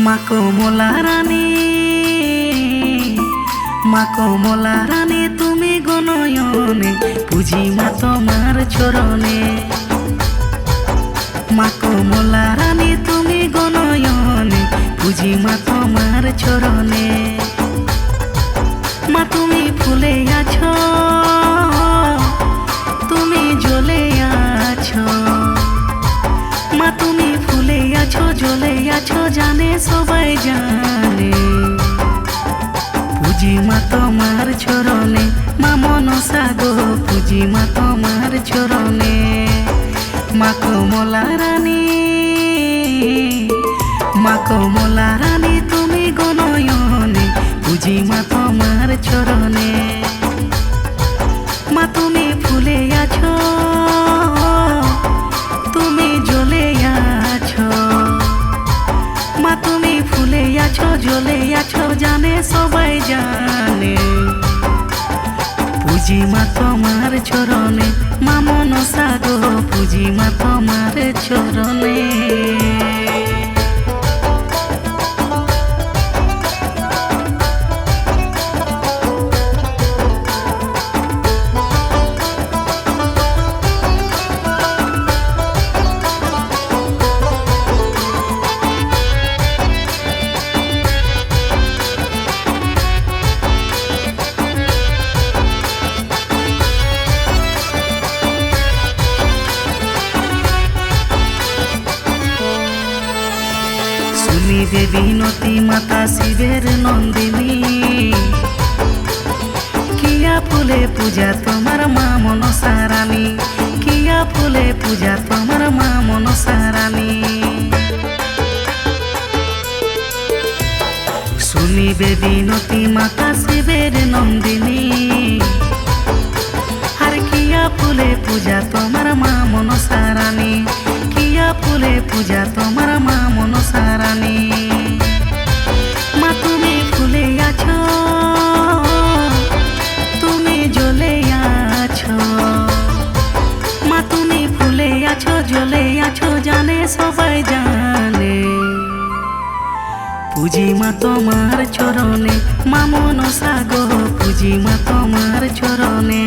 মা কমলা রানী, মা কমলা রানী তুমি গনয়নে পুজি মা তোমার চরণে। মা কমলা রানী তুমি গনয়নে পুজি মা তোমার চরণে। মা তুমি ফুলে আছো, তুমি জ্বলে আছো। মা তুমি ফুলে আছো, জ্বলে আছো, জানে সবাই জানে। পুজি মা তোমার চরণে, মা মনসা গো পুজি মা তোমার চরণে। মা কমলা রানী, মা কমলা রানী তুমি গনয়নে পুজি মা তোমার চরণে। মা তুমি ফুলে আছো, তুমি জ্বলে আছো। মা তুমি ফুলে আছো, জ্বলে আছো, জানে সবাই জানে। পুজি মা তোমার চরণে, মা মনসা গো পুজি মা তোমার চরণে। শুনি দেবী নতি মাতা শিবের নন্দিনী, কিয়া ফুলে পূজা তোমার মা মনসা রানী। কিয়া ফুলে পূজা তোমার মা মনসা রানী। শুনি দেবী নতি মাতা শিবের নন্দিনী, আর কিয়া ফুলে পূজা তোমার মা মনসা রানী। কিয়া ফুলে পূজা তোমার মা মনসা রানী। মা তুমি ফুলে আছো, তুমি জ্বলে আছো। মা তুমি ফুলে আছো, জ্বলে আছো, জানে সবাই জানে। পুজি মা তোমার চরণে, মা মনসা গো পুজি মা তোমার চরণে।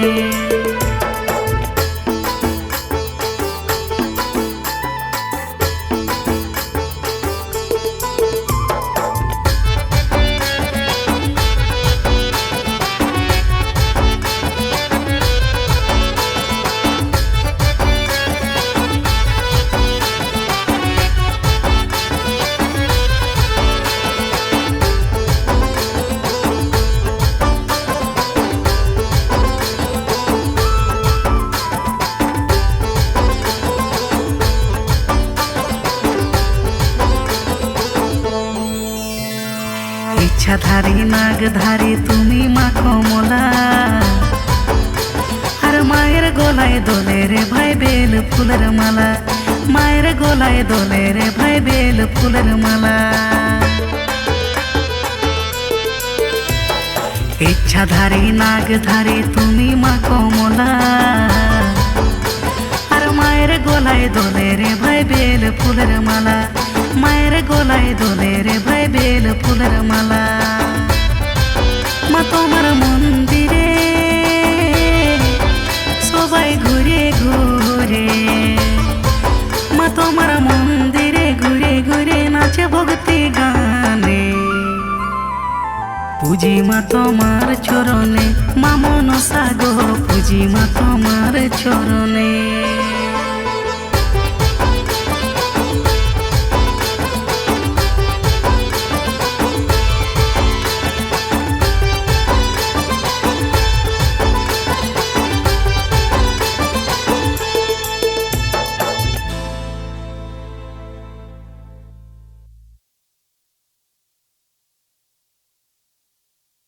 ইচ্ছাধারী নাগধারী তুমি মা কমলা, আর মায়ের গলায় দোলে রে ভাই বেল ফুলের মালা। মায়ের গলায় দোলে রে ভাই বেল ফুলের মালা। ইচ্ছাধারী নাগধারী তুমি মা কমলা, আর মায়ের গলায় দোলে রে ভাই বেল ফুলের মালা। মায়ের গলায় দোলে রে ভাই বেল ফুলের মালা। মা তোমার মন্দিরে সবাই ঘুরে ঘুরে, মা তোমার মন্দিরে ঘুরে ঘুরে নাচে ভক্তি গানে। পুজি মা তোমার চরণে,